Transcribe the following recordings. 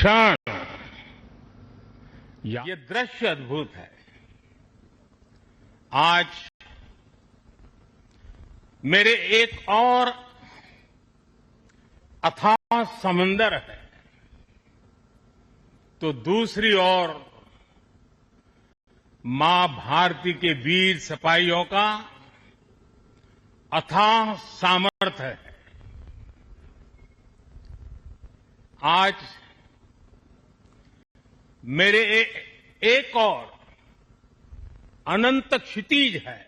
क्षण ये दृश्य अद्भुत है। आज मेरे एक और अथाह समंदर है, तो दूसरी ओर मां भारती के वीर सिपाहियों का अथाह सामर्थ्य है। आज मेरे एक और अनंत क्षितिज है,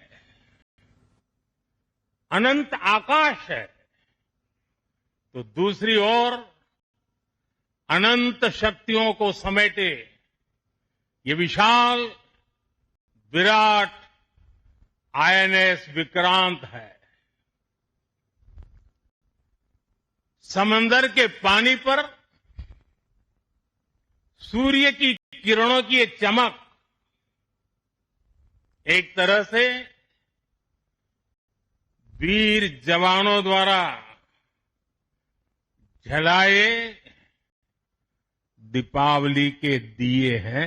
अनंत आकाश है, तो दूसरी ओर अनंत शक्तियों को समेटे ये विशाल विराट आईएनएस विक्रांत है। समंदर के पानी पर सूर्य की किरणों की ये चमक एक तरह से वीर जवानों द्वारा जलाए दीपावली के दिए हैं।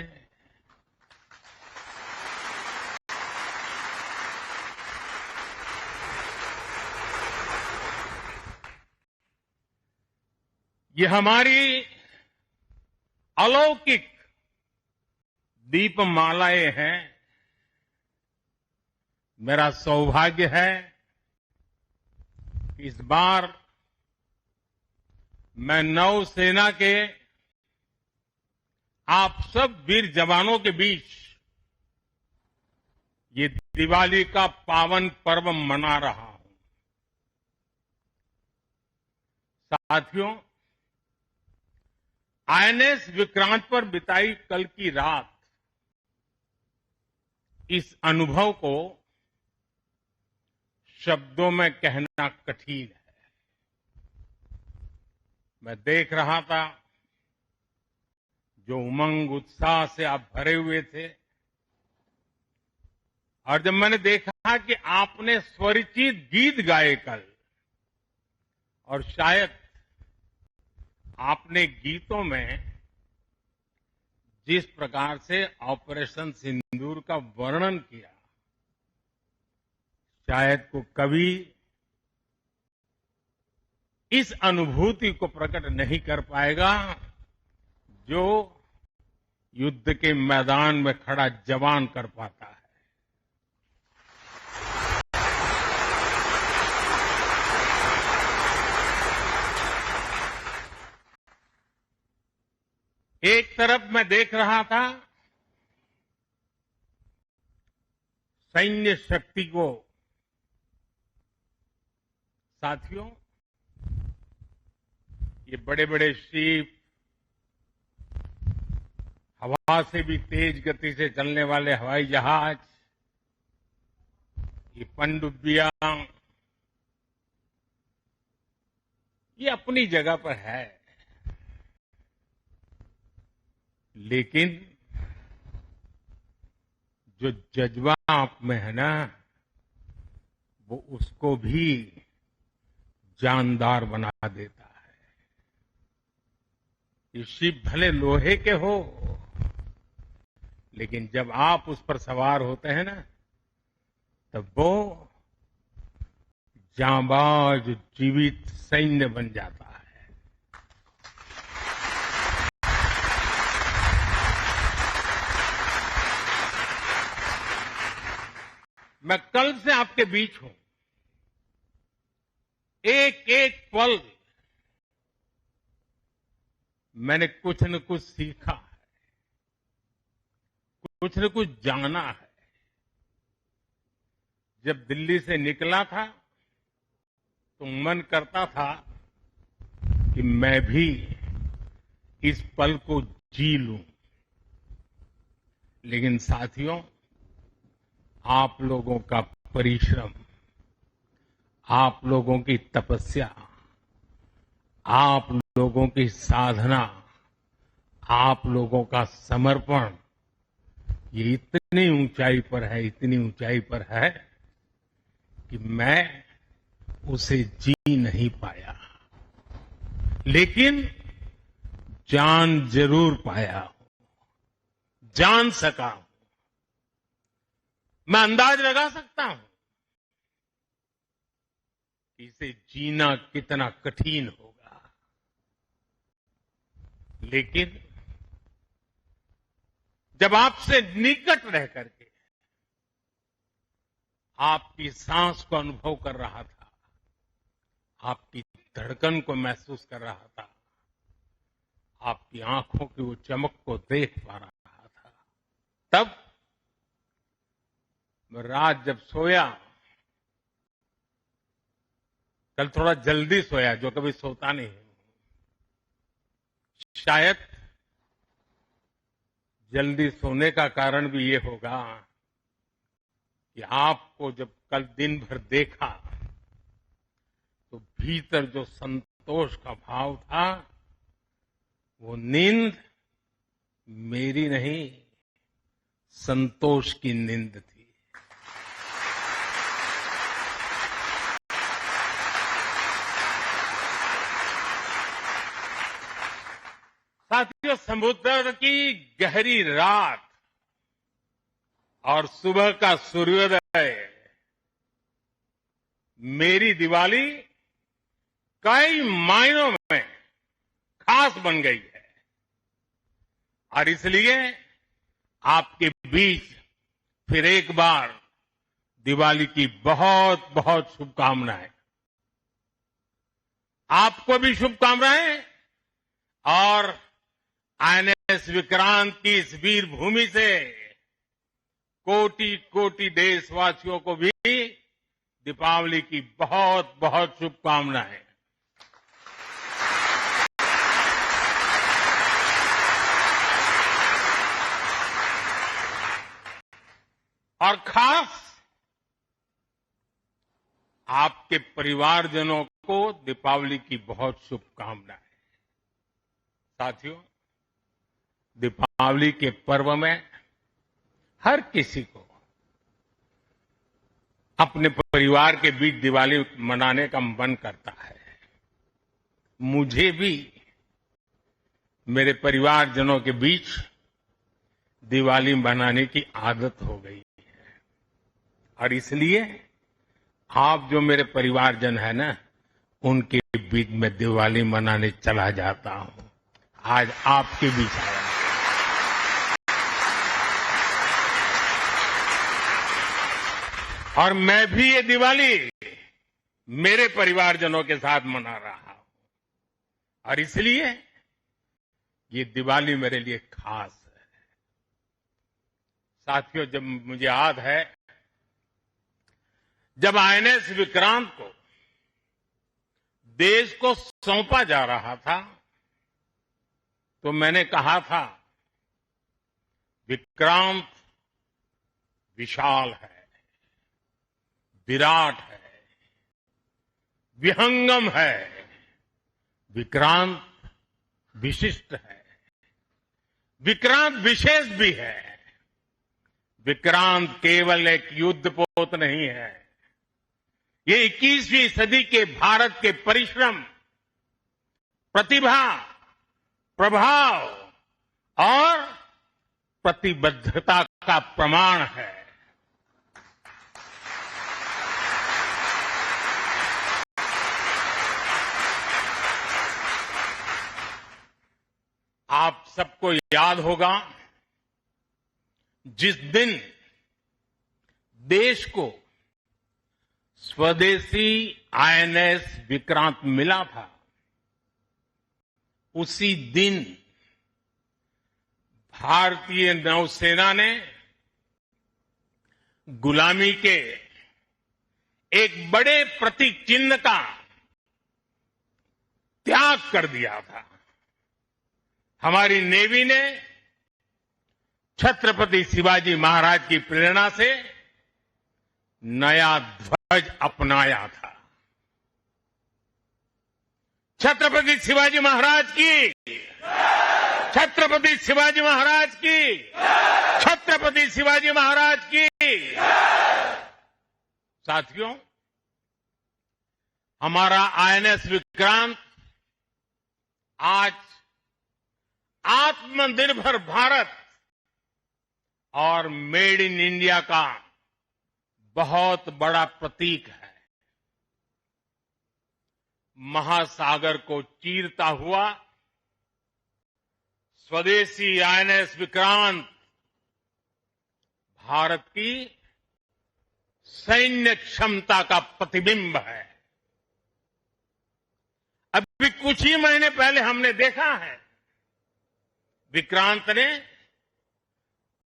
ये हमारी अलौकिक दीपमालाएं हैं। मेरा सौभाग्य है कि इस बार मैं नौसेना के आप सब वीर जवानों के बीच ये दिवाली का पावन पर्व मना रहा हूं। साथियों, आईएनएस विक्रांत पर बिताई कल की रात इस अनुभव को शब्दों में कहना कठिन है। मैं देख रहा था जो उमंग उत्साह से आप भरे हुए थे, और जब मैंने देखा कि आपने स्वरचित गीत गाए कल, और शायद आपने गीतों में जिस प्रकार से ऑपरेशन सिंदूर का वर्णन किया, शायद को कभी इस अनुभूति को प्रकट नहीं कर पाएगा जो युद्ध के मैदान में खड़ा जवान कर पाता है। एक तरफ मैं देख रहा था सैन्य शक्ति को। साथियों, ये बड़े बड़े शिप, हवा से भी तेज गति से चलने वाले हवाई जहाज, ये पनडुब्बियां, ये अपनी जगह पर है, लेकिन जो जज्बा आप में है ना, वो उसको भी जानदार बना देता है। ये शिप भले लोहे के हो, लेकिन जब आप उस पर सवार होते हैं ना, तब वो जांबाज जीवित सैन्य बन जाता है। मैं कल से आपके बीच हूं। एक एक पल मैंने कुछ न कुछ सीखा है, कुछ न कुछ जाना है। जब दिल्ली से निकला था तो मन करता था कि मैं भी इस पल को जी लूं, लेकिन साथियों, आप लोगों का परिश्रम, आप लोगों की तपस्या, आप लोगों की साधना, आप लोगों का समर्पण, ये इतनी ऊंचाई पर है, इतनी ऊंचाई पर है कि मैं उसे जी नहीं पाया। लेकिन जान जरूर पाया हूं, जान सका हूं। मैं अंदाज लगा सकता हूं कि इसे जीना कितना कठिन होगा, लेकिन जब आपसे निकट रह करके आपकी सांस को अनुभव कर रहा था, आपकी धड़कन को महसूस कर रहा था, आपकी आंखों की वो चमक को देख पा रहा था, तब मैं रात जब सोया, कल थोड़ा जल्दी सोया, जो कभी सोता नहीं हूं। शायद जल्दी सोने का कारण भी ये होगा कि आपको जब कल दिन भर देखा तो भीतर जो संतोष का भाव था, वो नींद मेरी नहीं, संतोष की नींद थी। साथियों, समुद्र की गहरी रात और सुबह का सूर्योदय मेरी दिवाली कई मायनों में खास बन गई है, और इसलिए आपके बीच फिर एक बार दिवाली की बहुत बहुत शुभकामनाएं। आपको भी शुभकामनाएं, और आईएनएस विक्रांत की इस वीर भूमि से कोटि कोटि देशवासियों को भी दीपावली की बहुत बहुत शुभकामनाएं। और खास आपके परिवारजनों को दीपावली की बहुत शुभकामनाएं। साथियों, दीपावली के पर्व में हर किसी को अपने परिवार के बीच दिवाली मनाने का मन करता है। मुझे भी मेरे परिवारजनों के बीच दिवाली मनाने की आदत हो गई है, और इसलिए आप जो मेरे परिवारजन है ना, उनके बीच में दिवाली मनाने चला जाता हूं। आज आपके बीच आया। और मैं भी ये दिवाली मेरे परिवारजनों के साथ मना रहा हूं, और इसलिए ये दिवाली मेरे लिए खास है। साथियों, जब मुझे याद है, जब आईएनएस विक्रांत को देश को सौंपा जा रहा था, तो मैंने कहा था, विक्रांत विशाल है, विराट है, विहंगम है, विक्रांत विशिष्ट है, विक्रांत विशेष भी है। विक्रांत केवल एक युद्धपोत नहीं है, ये 21वीं सदी के भारत के परिश्रम, प्रतिभा, प्रभाव और प्रतिबद्धता का प्रमाण है। आप सबको याद होगा, जिस दिन देश को स्वदेशी आईएनएस विक्रांत मिला था, उसी दिन भारतीय नौसेना ने गुलामी के एक बड़े प्रतीक चिन्ह का त्याग कर दिया था। हमारी नेवी ने छत्रपति शिवाजी महाराज की प्रेरणा से नया ध्वज अपनाया था। छत्रपति शिवाजी महाराज की, छत्रपति शिवाजी महाराज की, छत्रपति शिवाजी महाराज की। साथियों, हमारा आईएनएस विक्रांत आज आत्मनिर्भर भारत और मेड इन इंडिया का बहुत बड़ा प्रतीक है। महासागर को चीरता हुआ स्वदेशी आईएनएस विक्रांत भारत की सैन्य क्षमता का प्रतिबिंब है। अभी कुछ ही महीने पहले हमने देखा है, विक्रांत ने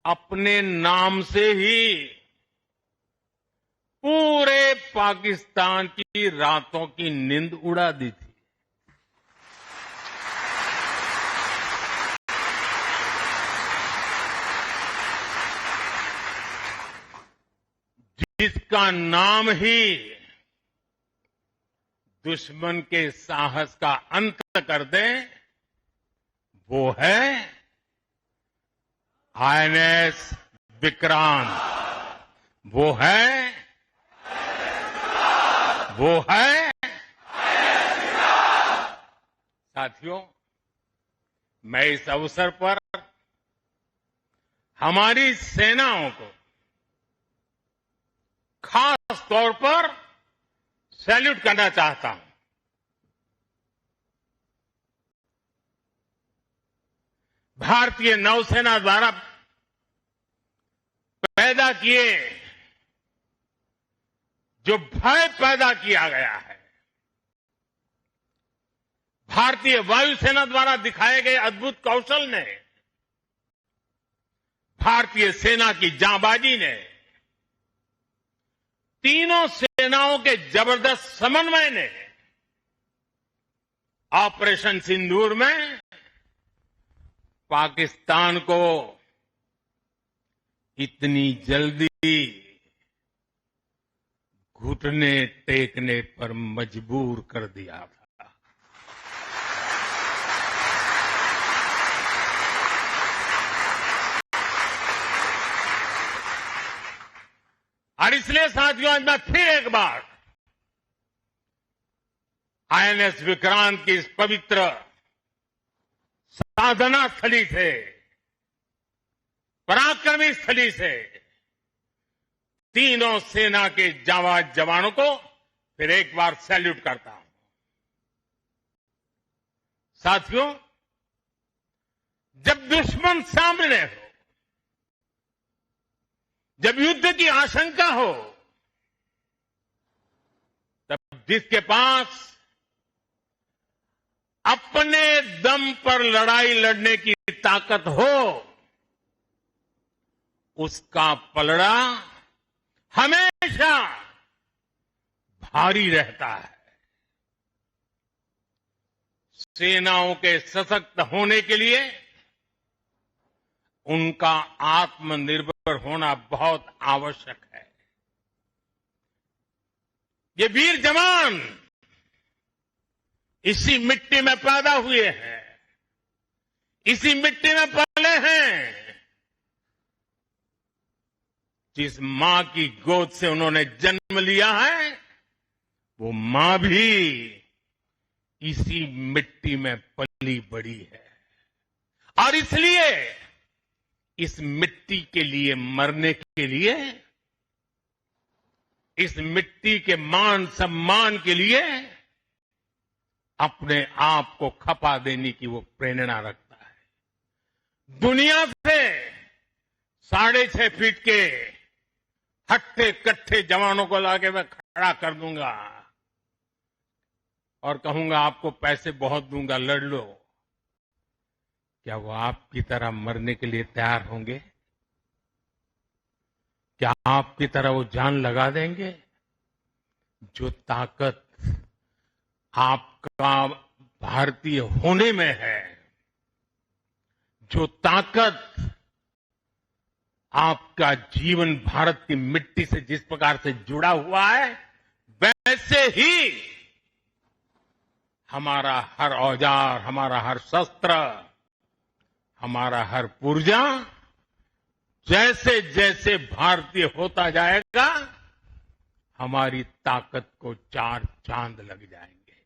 अपने नाम से ही पूरे पाकिस्तान की रातों की नींद उड़ा दी थी। जिसका नाम ही दुश्मन के साहस का अंत कर दे, वो है आईएनएस विक्रांत। वो है साथियों, मैं इस अवसर पर हमारी सेनाओं को खास तौर पर सैल्यूट करना चाहता हूं। भारतीय नौसेना द्वारा पैदा किए जो भय पैदा किया गया है, भारतीय वायुसेना द्वारा दिखाए गए अद्भुत कौशल ने, भारतीय सेना की जांबाजी ने, तीनों सेनाओं के जबरदस्त समन्वय ने ऑपरेशन सिंदूर में पाकिस्तान को इतनी जल्दी घुटने टेकने पर मजबूर कर दिया था। और इसलिए साथियों, आज मैं फिर एक बार आईएनएस विक्रांत की इस पवित्र साधना स्थली से, पराक्रमी स्थली से तीनों सेना के जाबाज जवानों को फिर एक बार सैल्यूट करता हूं। साथियों, जब दुश्मन सामने हो, जब युद्ध की आशंका हो, तब जिसके पास अपने दम पर लड़ाई लड़ने की ताकत हो, उसका पलड़ा हमेशा भारी रहता है। सेनाओं के सशक्त होने के लिए उनका आत्मनिर्भर होना बहुत आवश्यक है। ये वीर जवान इसी मिट्टी में पैदा हुए हैं, इसी मिट्टी में पले हैं। जिस मां की गोद से उन्होंने जन्म लिया है, वो मां भी इसी मिट्टी में पली बड़ी है। और इसलिए इस मिट्टी के लिए मरने के लिए, इस मिट्टी के मान सम्मान के लिए अपने आप को खपा देने की वो प्रेरणा रखता है। दुनिया से 6.5 फीट के हट्टे कट्टे जवानों को लाके मैं खड़ा कर दूंगा और कहूंगा आपको पैसे बहुत दूंगा, लड़ लो। क्या वो आपकी तरह मरने के लिए तैयार होंगे? क्या आपकी तरह वो जान लगा देंगे? जो ताकत आपका भारतीय होने में है, जो ताकत आपका जीवन भारत की मिट्टी से जिस प्रकार से जुड़ा हुआ है, वैसे ही हमारा हर औजार, हमारा हर शस्त्र, हमारा हर पुर्जा जैसे जैसे भारतीय होता जाएगा, हमारी ताकत को 4 चांद लग जाएंगे।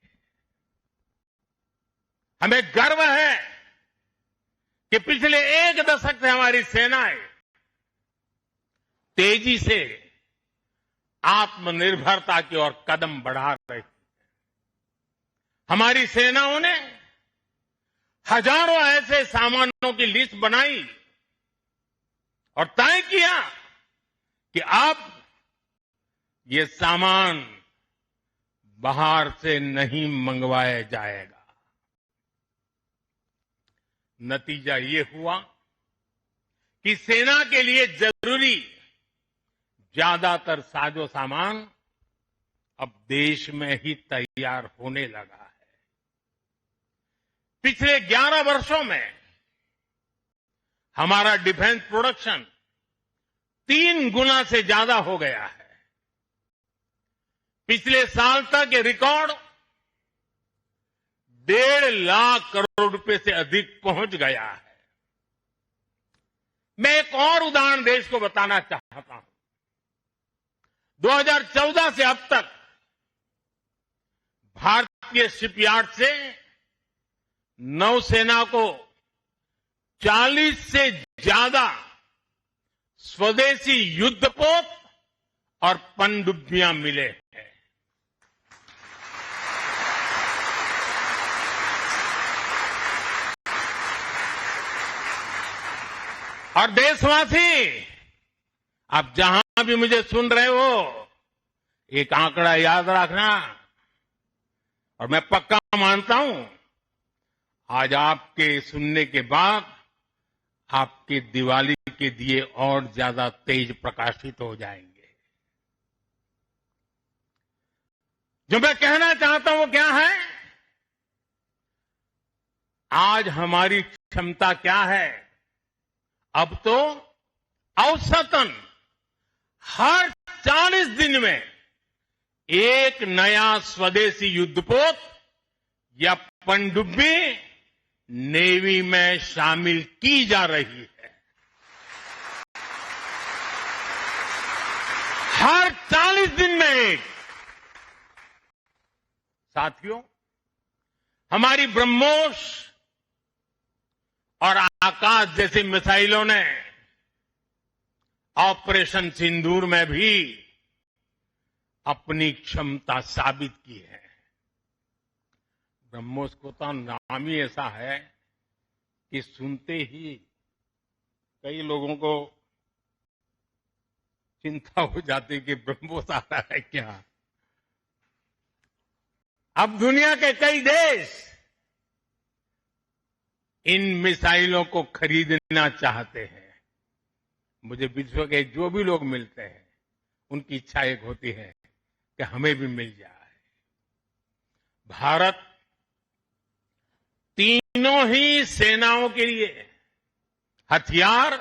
हमें गर्व है कि पिछले एक दशक से हमारी सेनाएं तेजी से आत्मनिर्भरता की ओर कदम बढ़ा रही है। हमारी सेनाओं ने हजारों ऐसे सामानों की लिस्ट बनाई और तय किया कि अब ये सामान बाहर से नहीं मंगवाया जाएगा। नतीजा ये हुआ कि सेना के लिए जरूरी ज्यादातर साजो सामान अब देश में ही तैयार होने लगा है। पिछले 11 वर्षों में हमारा डिफेंस प्रोडक्शन 3 गुना से ज्यादा हो गया है। पिछले साल तक ये रिकॉर्ड 1.5 लाख करोड़ रुपए से अधिक पहुंच गया है। मैं एक और उदाहरण देश को बताना चाहता हूं। 2014 से अब तक भारतीय शिपयार्ड से नौसेना को 40 से ज्यादा स्वदेशी युद्धपोत और पनडुब्बियां मिले हैं। और देशवासी, आप जहां भी मुझे सुन रहे हो, एक आंकड़ा याद रखना। और मैं पक्का मानता हूं आज आपके सुनने के बाद आपके दिवाली के दिए और ज्यादा तेज प्रकाशित हो जाएंगे। जो मैं कहना चाहता हूं वो क्या है? आज हमारी क्षमता क्या है? अब तो औसतन हर 40 दिन में एक नया स्वदेशी युद्धपोत या पनडुब्बी नेवी में शामिल की जा रही है। हर 40 दिन में एक। साथियों, हमारी ब्रह्मोस और आकाश जैसी मिसाइलों ने ऑपरेशन सिंदूर में भी अपनी क्षमता साबित की है। ब्रह्मोस को तो नाम ही ऐसा है कि सुनते ही कई लोगों को चिंता हो जाती कि ब्रह्मोस आ रहा है क्या। अब दुनिया के कई देश इन मिसाइलों को खरीदना चाहते हैं। मुझे विश्व के जो भी लोग मिलते हैं उनकी इच्छा एक होती है कि हमें भी मिल जाए। भारत तीनों ही सेनाओं के लिए हथियार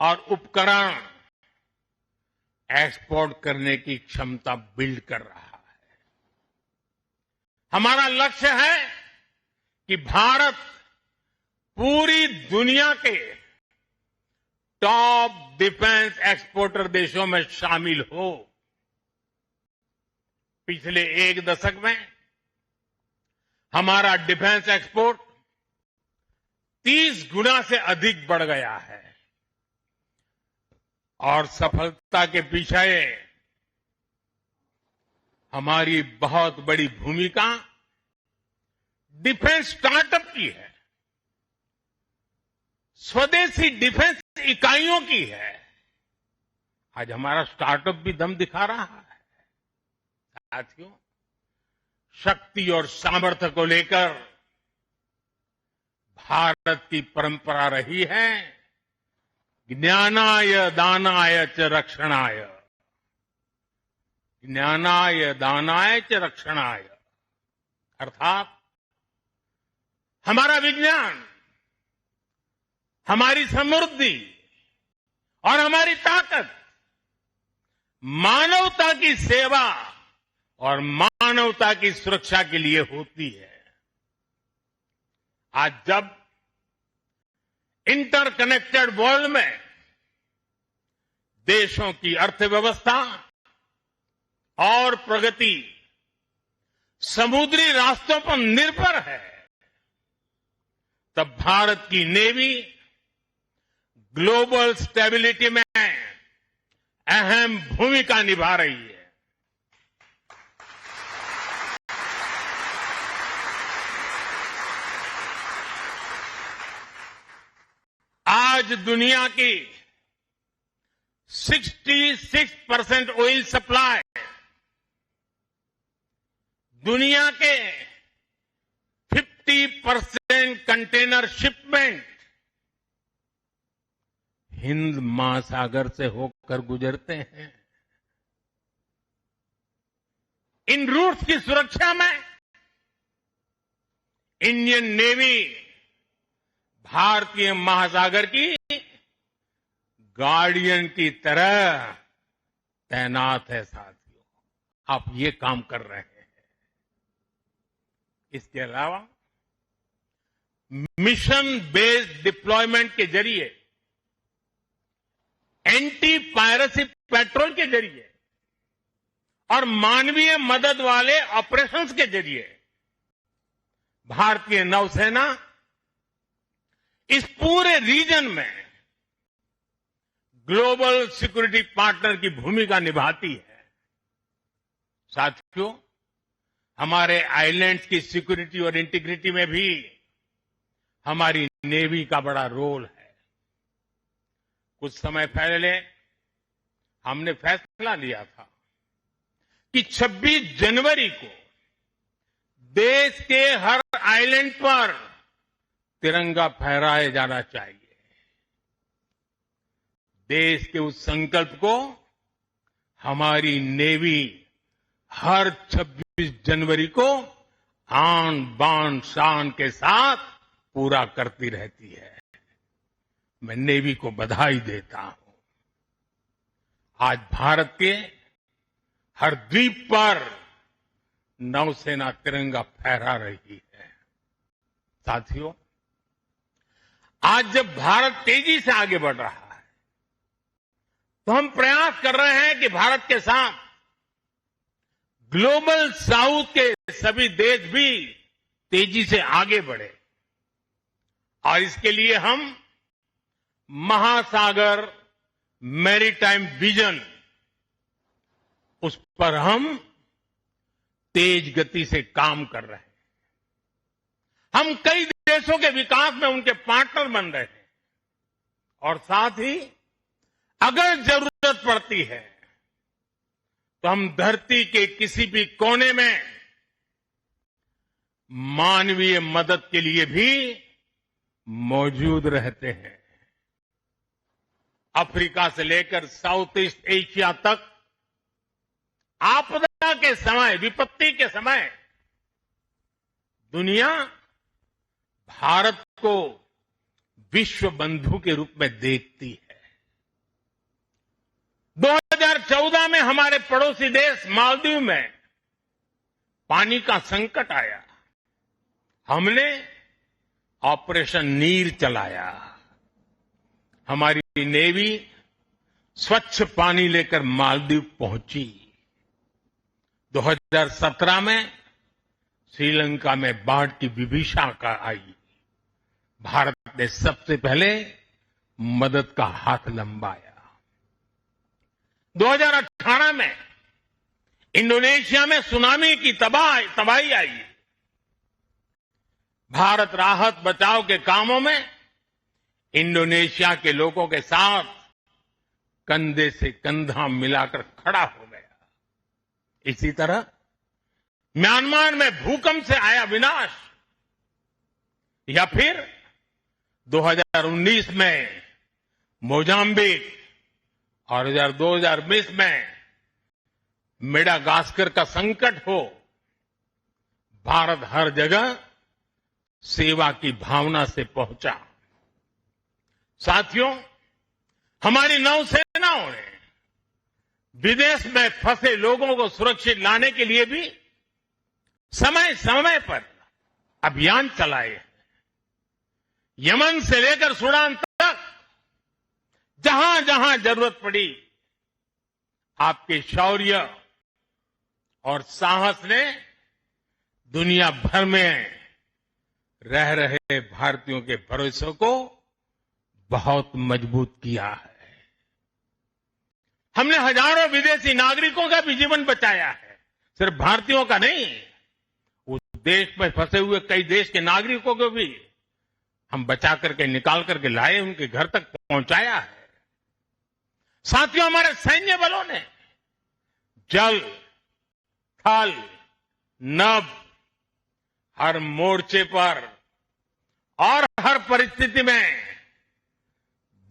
और उपकरण एक्सपोर्ट करने की क्षमता बिल्ड कर रहा है। हमारा लक्ष्य है कि भारत पूरी दुनिया के टॉप डिफेंस एक्सपोर्टर देशों में शामिल हो। पिछले एक दशक में हमारा डिफेंस एक्सपोर्ट 30 गुना से अधिक बढ़ गया है। और सफलता के पीछे हमारी बहुत बड़ी भूमिका डिफेंस स्टार्टअप की है, स्वदेशी डिफेंस इकाइयों की है। आज हमारा स्टार्टअप भी दम दिखा रहा है। साथियों, शक्ति और सामर्थ्य को लेकर भारत की परंपरा रही है ज्ञानाय दानाय च रक्षणाय। ज्ञानाय दानाय च रक्षणाय अर्थात हमारा विज्ञान, हमारी समृद्धि और हमारी ताकत मानवता की सेवा और मानवता की सुरक्षा के लिए होती है। आज जब इंटरकनेक्टेड वर्ल्ड में देशों की अर्थव्यवस्था और प्रगति समुद्री रास्तों पर निर्भर है, तब भारत की नेवी ग्लोबल स्टेबिलिटी में अहम भूमिका निभा रही है। आज दुनिया की 66% ऑयल सप्लाई, दुनिया के 50% कंटेनर शिपमेंट हिंद महासागर से होकर गुजरते हैं। इन रूट्स की सुरक्षा में इंडियन नेवी भारतीय महासागर की गार्डियन की तरह तैनात है। साथियों, आप ये काम कर रहे हैं। इसके अलावा मिशन बेस्ड डिप्लॉयमेंट के जरिए, एंटी पायरेसी पेट्रोल के जरिए और मानवीय मदद वाले ऑपरेशंस के जरिए भारतीय नौसेना इस पूरे रीजन में ग्लोबल सिक्योरिटी पार्टनर की भूमिका निभाती है। साथियों, हमारे आइलैंड्स की सिक्योरिटी और इंटीग्रिटी में भी हमारी नेवी का बड़ा रोल है। कुछ समय पहले हमने फैसला लिया था कि 26 जनवरी को देश के हर आइलैंड पर तिरंगा फहराया जाना चाहिए। देश के उस संकल्प को हमारी नेवी हर 26 जनवरी को आन बान शान के साथ पूरा करती रहती है। मैं नेवी को बधाई देता हूं। आज भारत के हर द्वीप पर नौसेना तिरंगा फहरा रही है। साथियों, आज जब भारत तेजी से आगे बढ़ रहा है, तो हम प्रयास कर रहे हैं कि भारत के साथ ग्लोबल साउथ के सभी देश भी तेजी से आगे बढ़े, और इसके लिए हम महासागर मैरीटाइम विजन, उस पर हम तेज गति से काम कर रहे हैं। हम कई देशों के विकास में उनके पार्टनर बन रहे हैं, और साथ ही अगर जरूरत पड़ती है तो हम धरती के किसी भी कोने में मानवीय मदद के लिए भी मौजूद रहते हैं। अफ्रीका से लेकर साउथ ईस्ट एशिया तक आपदा के समय, विपत्ति के समय दुनिया भारत को विश्व बंधु के रूप में देखती है। 2014 में हमारे पड़ोसी देश मालदीव में पानी का संकट आया। हमने ऑपरेशन नीर चलाया। हमारी नेवी स्वच्छ पानी लेकर मालदीव पहुंची। 2017 में श्रीलंका में बाढ़ की विभीषिका आई। भारत ने सबसे पहले मदद का हाथ लंबाया। 2018 में इंडोनेशिया में सुनामी की तबाही आई। भारत राहत बचाव के कामों में इंडोनेशिया के लोगों के साथ कंधे से कंधा मिलाकर खड़ा हो गया। इसी तरह म्यांमार में भूकंप से आया विनाश, या फिर 2019 में मोजाम्बिक और 2020 में मेडागास्कर का संकट हो, भारत हर जगह सेवा की भावना से पहुंचा। साथियों, हमारी नौसेनाओं ने विदेश में फंसे लोगों को सुरक्षित लाने के लिए भी समय समय पर अभियान चलाए हैं। यमन से लेकर सूडान तक जहां जहां जरूरत पड़ी, आपके शौर्य और साहस ने दुनिया भर में रह रहे भारतीयों के भरोसे को बहुत मजबूत किया है। हमने हजारों विदेशी नागरिकों का भी जीवन बचाया है, सिर्फ भारतीयों का नहीं, उस देश में फंसे हुए कई देश के नागरिकों को भी हम बचा करके निकाल करके लाए, उनके घर तक पहुंचाया है। साथियों, हमारे सैन्य बलों ने जल, थल, नभ, हर मोर्चे पर और हर परिस्थिति में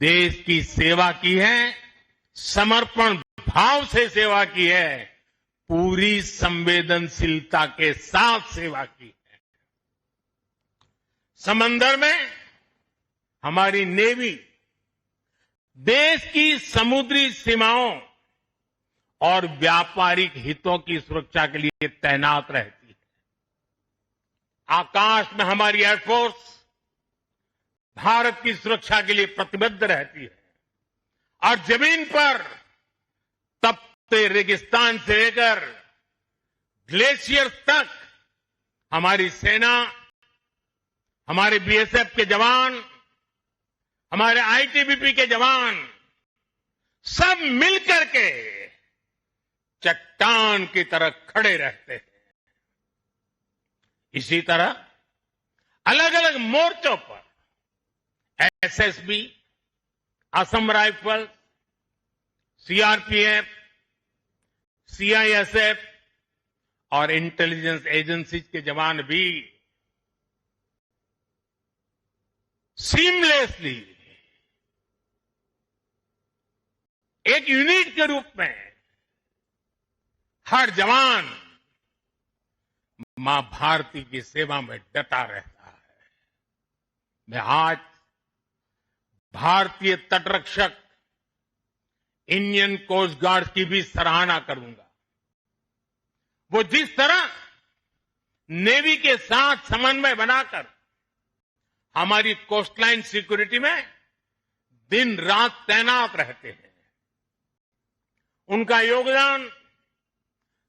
देश की सेवा की है, समर्पण भाव से सेवा की है, पूरी संवेदनशीलता के साथ सेवा की है। समंदर में हमारी नेवी देश की समुद्री सीमाओं और व्यापारिक हितों की सुरक्षा के लिए तैनात रहती है। आकाश में हमारी एयरफोर्स भारत की सुरक्षा के लिए प्रतिबद्ध रहती है और जमीन पर तपते रेगिस्तान से लेकर ग्लेशियर तक हमारी सेना, हमारे बीएसएफ के जवान, हमारे आईटीबीपी के जवान सब मिलकर के चट्टान की तरह खड़े रहते हैं। इसी तरह अलग अलग मोर्चों पर SSB, Assam rifle, CRPF, CISF और इंटेलिजेंस एजेंसीज के जवान भी सीमलेसली एक यूनिट के रूप में हर जवान मां भारती की सेवा में डटा रहता है। मैं आज भारतीय तटरक्षक इंडियन कोस्ट गार्ड की भी सराहना करूंगा। वो जिस तरह नेवी के साथ समन्वय बनाकर हमारी कोस्टलाइन सिक्योरिटी में दिन रात तैनात रहते हैं, उनका योगदान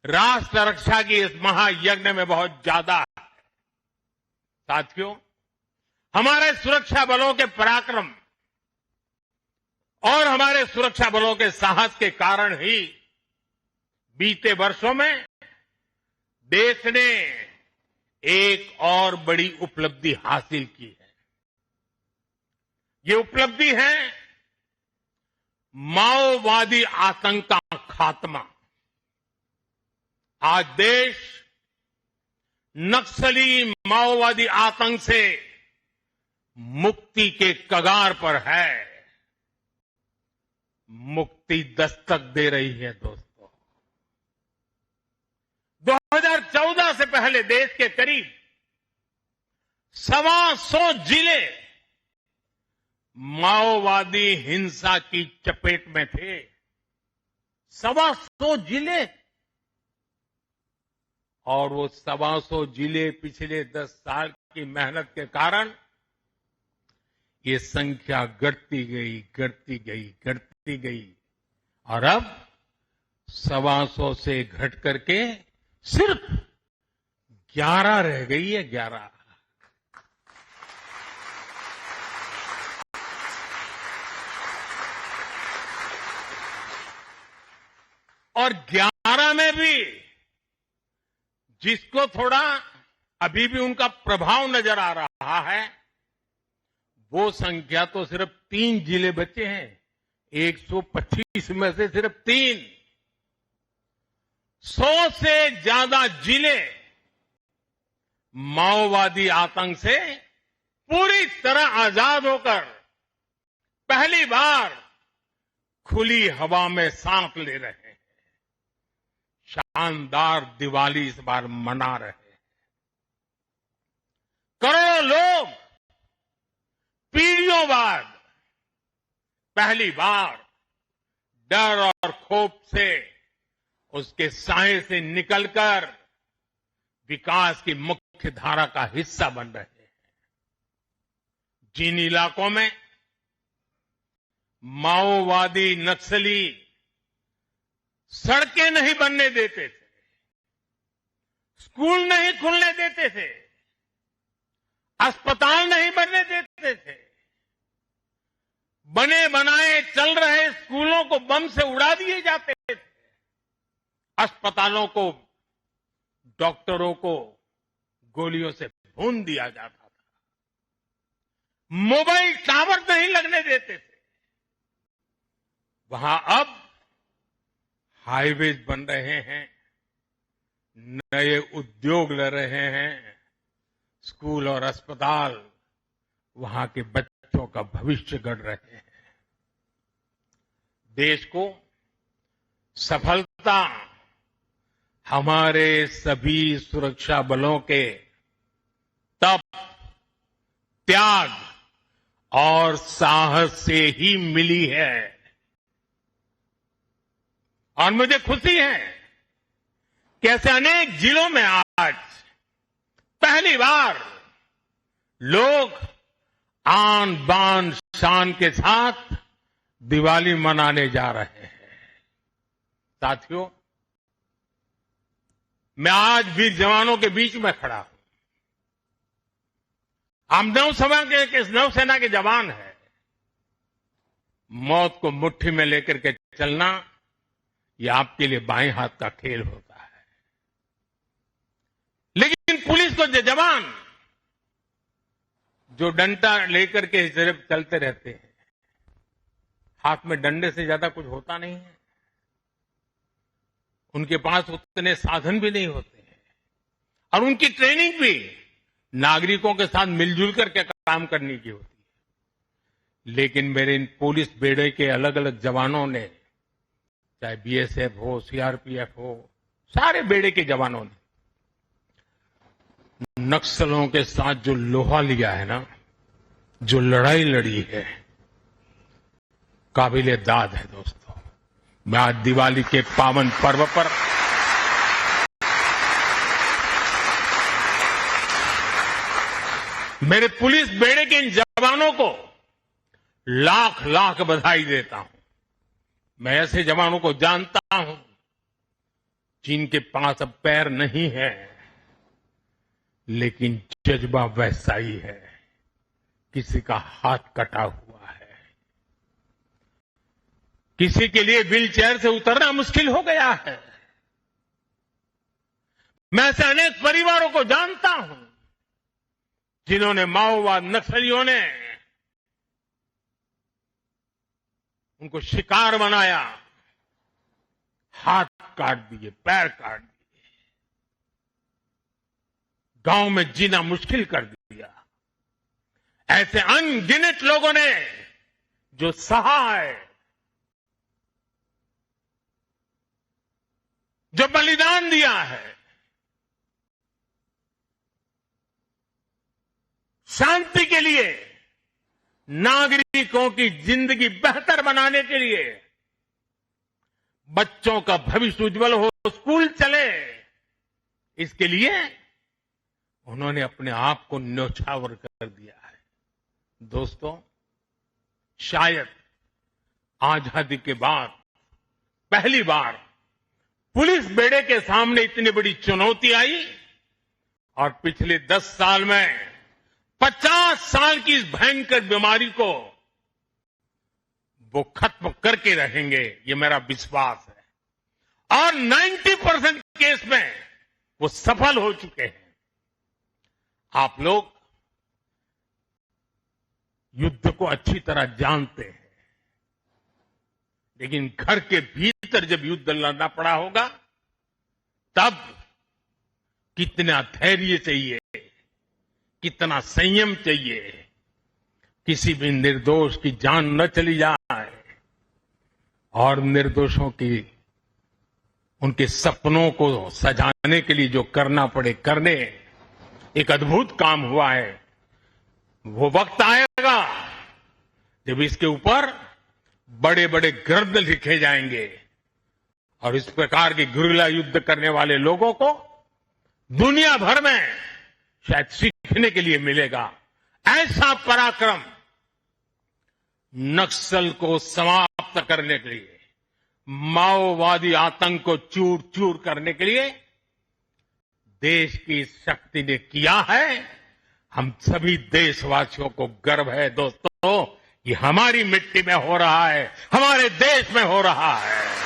राष्ट्र रक्षा की इस महायज्ञ में बहुत ज्यादा है। साथियों, हमारे सुरक्षा बलों के पराक्रम और हमारे सुरक्षा बलों के साहस के कारण ही बीते वर्षों में देश ने एक और बड़ी उपलब्धि हासिल की है। ये उपलब्धि है माओवादी आतंक का खात्मा। आज देश नक्सली माओवादी आतंक से मुक्ति के कगार पर है। मुक्ति दस्तक दे रही है। दोस्तों, 2014 से पहले देश के करीब 125 जिले माओवादी हिंसा की चपेट में थे। 125 जिले, और वो 125 जिले पिछले 10 साल की मेहनत के कारण ये संख्या घटती गई और अब 125 से घट करके सिर्फ 11 रह गई है। 11। और 11 में भी जिसको थोड़ा अभी भी उनका प्रभाव नजर आ रहा है, वो संख्या तो सिर्फ 3 जिले बचे हैं। 125 में से सिर्फ 3। 100 से ज्यादा जिले माओवादी आतंक से पूरी तरह आजाद होकर पहली बार खुली हवा में सांस ले रहे हैं। शानदार दिवाली इस बार मना रहे हैं। करोड़ों लोग पीढ़ियों बाद पहली बार डर और खौफ से, उसके साए से निकलकर विकास की मुख्य धारा का हिस्सा बन रहे हैं। जिन इलाकों में माओवादी नक्सली सड़कें नहीं बनने देते थे, स्कूल नहीं खुलने देते थे, अस्पताल नहीं बनने देते थे, बने बनाए चल रहे स्कूलों को बम से उड़ा दिए जाते थे, अस्पतालों को, डॉक्टरों को गोलियों से भून दिया जाता था, मोबाइल टावर नहीं लगने देते थे। वहां अब हाईवेज बन रहे हैं, नए उद्योग लग रहे हैं, स्कूल और अस्पताल वहां के बच्चों का भविष्य गढ़ रहे हैं। देश को सफलता हमारे सभी सुरक्षा बलों के तप, त्याग और साहस से ही मिली है। और मुझे खुशी है कि ऐसे अनेक जिलों में आज पहली बार लोग आन बान शान के साथ दिवाली मनाने जा रहे हैं। साथियों, मैं आज वीर जवानों के बीच में खड़ा हूं। हम नौसेना के जवान हैं। मौत को मुट्ठी में लेकर के चलना, यह आपके लिए बाएं हाथ का खेल होता है। लेकिन पुलिस को जवान जो डंडा लेकर के सिर्फ चलते रहते हैं, हाथ में डंडे से ज्यादा कुछ होता नहीं है, उनके पास उतने साधन भी नहीं होते हैं, और उनकी ट्रेनिंग भी नागरिकों के साथ मिलजुल करके काम करने की होती है। लेकिन मेरे इन पुलिस बेड़े के अलग अलग जवानों ने, चाहे बीएसएफ हो, सीआरपीएफ हो, सारे बेड़े के जवानों ने नक्सलों के साथ जो लोहा लिया है ना, जो लड़ाई लड़ी है, काबिले दाद है। दोस्तों, मैं आज दिवाली के पावन पर्व पर मेरे पुलिस बेड़े के इन जवानों को लाख लाख बधाई देता हूं। मैं ऐसे जवानों को जानता हूं जिनके पास अब पैर नहीं है, लेकिन जज्बा वैसा ही है। किसी का हाथ कटा हुआ है, किसी के लिए व्हील चेयर से उतरना मुश्किल हो गया है। मैं ऐसे अनेक परिवारों को जानता हूं जिन्होंने माओवाद नक्सलियों ने उनको शिकार बनाया, हाथ काट दिए, पैर काट दिए, गांव में जीना मुश्किल कर दिया। ऐसे अनगिनत लोगों ने जो सहा है, जो बलिदान दिया है, शांति के लिए, नागरिकों की जिंदगी बेहतर बनाने के लिए, बच्चों का भविष्य उज्जवल हो, स्कूल चले, इसके लिए उन्होंने अपने आप को न्यौछावर कर दिया है। दोस्तों, शायद आजादी के बाद पहली बार पुलिस बेड़े के सामने इतनी बड़ी चुनौती आई, और पिछले 10 साल में 50 साल की इस भयंकर बीमारी को वो खत्म करके रहेंगे, ये मेरा विश्वास है। और 90% केस में वो सफल हो चुके हैं। आप लोग युद्ध को अच्छी तरह जानते हैं, लेकिन घर के भीतर जब युद्ध लड़ना पड़ा होगा, तब कितना धैर्य चाहिए, कितना संयम चाहिए, किसी भी निर्दोष की जान न चली जाए, और निर्दोषों की उनके सपनों को सजाने के लिए जो करना पड़े करने। एक अद्भुत काम हुआ है। वो वक्त आएगा जब इसके ऊपर बड़े बड़े ग्रंथ लिखे जाएंगे, और इस प्रकार के गुरिल्ला युद्ध करने वाले लोगों को दुनिया भर में शायद सीखने के लिए मिलेगा। ऐसा पराक्रम नक्सल को समाप्त करने के लिए, माओवादी आतंक को चूर चूर करने के लिए देश की शक्ति ने किया है। हम सभी देशवासियों को गर्व है दोस्तों कि हमारी मिट्टी में हो रहा है, हमारे देश में हो रहा है।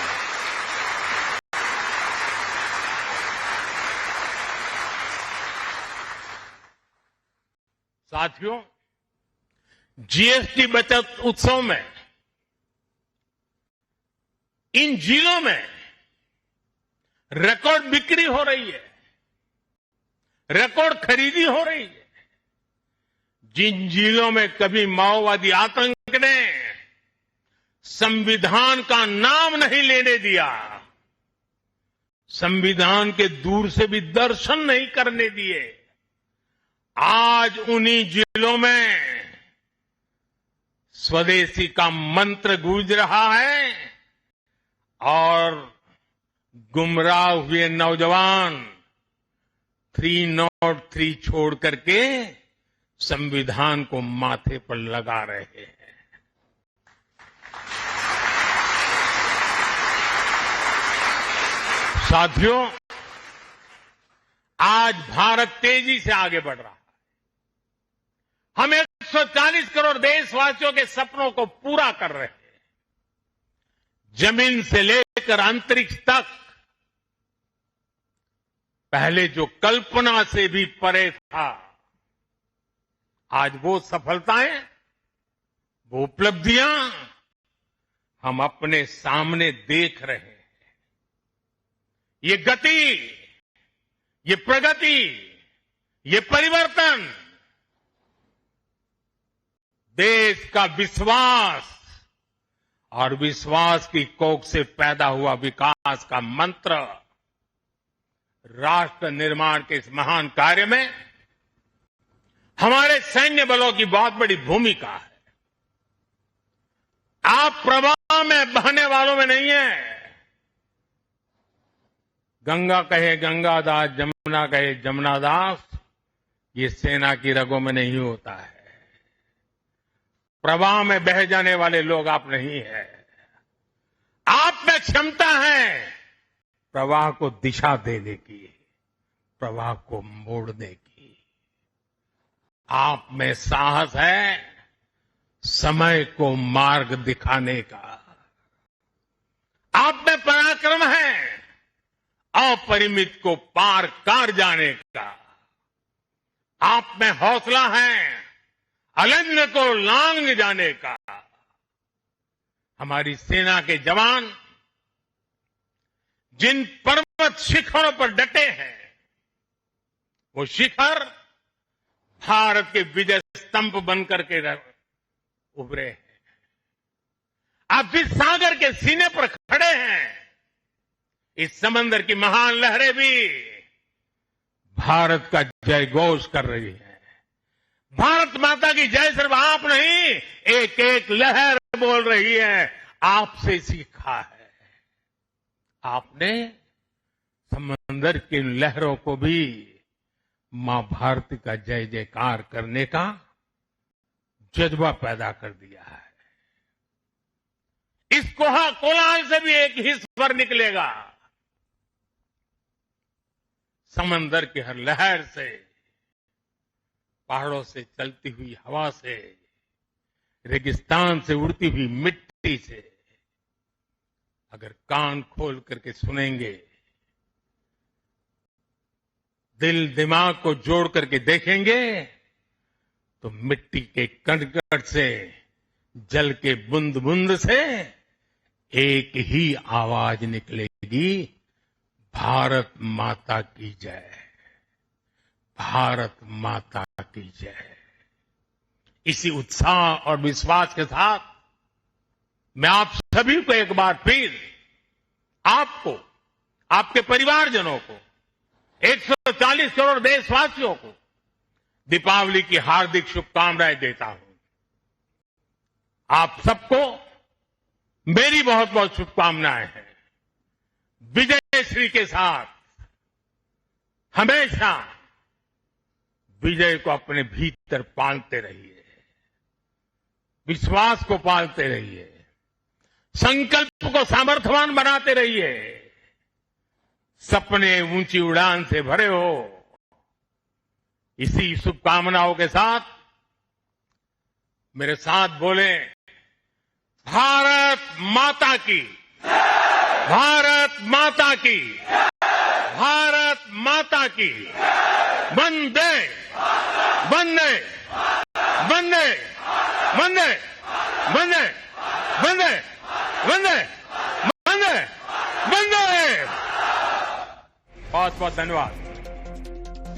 साथियों, जीएसटी बचत उत्सव में इन जिलों में रिकॉर्ड बिक्री हो रही है, रिकॉर्ड खरीदी हो रही है। जिन जिलों में कभी माओवादी आतंक ने संविधान का नाम नहीं लेने दिया, संविधान के दूर से भी दर्शन नहीं करने दिए, आज उन्हीं जिलों में स्वदेशी का मंत्र गूंज रहा है और गुमराह हुए नौजवान 303 छोड़ करके संविधान को माथे पर लगा रहे हैं। साथियों, आज भारत तेजी से आगे बढ़ रहा है। हम 140 करोड़ देशवासियों के सपनों को पूरा कर रहे हैं। जमीन से लेकर अंतरिक्ष तक पहले जो कल्पना से भी परे था, आज वो सफलताएं, वो उपलब्धियां हम अपने सामने देख रहे हैं। ये गति, ये प्रगति, ये परिवर्तन देश का विश्वास और विश्वास की कोख से पैदा हुआ विकास का मंत्र, राष्ट्र निर्माण के इस महान कार्य में हमारे सैन्य बलों की बहुत बड़ी भूमिका है। आप प्रवाह में बहने वालों में नहीं है। गंगा कहे गंगादास, जमुना कहे जमुनादास, ये सेना की रगों में नहीं होता है। प्रवाह में बह जाने वाले लोग आप नहीं है। आप में क्षमता है प्रवाह को दिशा देने की, प्रवाह को मोड़ने की। आप में साहस है समय को मार्ग दिखाने का। आप में पराक्रम है अपरिमित को पार कर जाने का। आप में हौसला है अनन्य को लांग जाने का। हमारी सेना के जवान जिन पर्वत शिखरों पर डटे हैं, वो शिखर भारत के विजय स्तंभ बनकर के उभरे हैं। आप जिस सागर के सीने पर खड़े हैं, इस समंदर की महान लहरें भी भारत का जय घोष कर रही है। भारत माता की जय सिर्फ आप नहीं, एक एक लहर बोल रही है। आपसे सीखा है। आपने समंदर की लहरों को भी मां भारती का जय जयकार करने का जज्बा पैदा कर दिया है। इस कोलाहल से भी एक ही स्वर निकलेगा। समंदर की हर लहर से, पहाड़ों से चलती हुई हवा से, रेगिस्तान से उड़ती हुई मिट्टी से अगर कान खोल करके सुनेंगे, दिल दिमाग को जोड़ करके देखेंगे, तो मिट्टी के कण-कण से, जल के बूंद बूंद से एक ही आवाज निकलेगी, भारत माता की जय, भारत माता की जय। इसी उत्साह और विश्वास के साथ मैं आप सभी को एक बार फिर, आपको, आपके परिवारजनों को, 140 करोड़ देशवासियों को दीपावली की हार्दिक शुभकामनाएं देता हूं। आप सबको मेरी बहुत बहुत शुभकामनाएं हैं। विजयश्री के साथ हमेशा विजय को अपने भीतर पालते रहिए, विश्वास को पालते रहिए, संकल्प को सामर्थ्यवान बनाते रहिए। सपने ऊंची उड़ान से भरे हो, इसी शुभकामनाओं के साथ मेरे साथ बोले, भारत माता की, भारत माता की, भारत माता की, वंदे वंदे वंदे वंदे वंदे वंदे वंदे वंदे वंदे। बहुत बहुत धन्यवाद।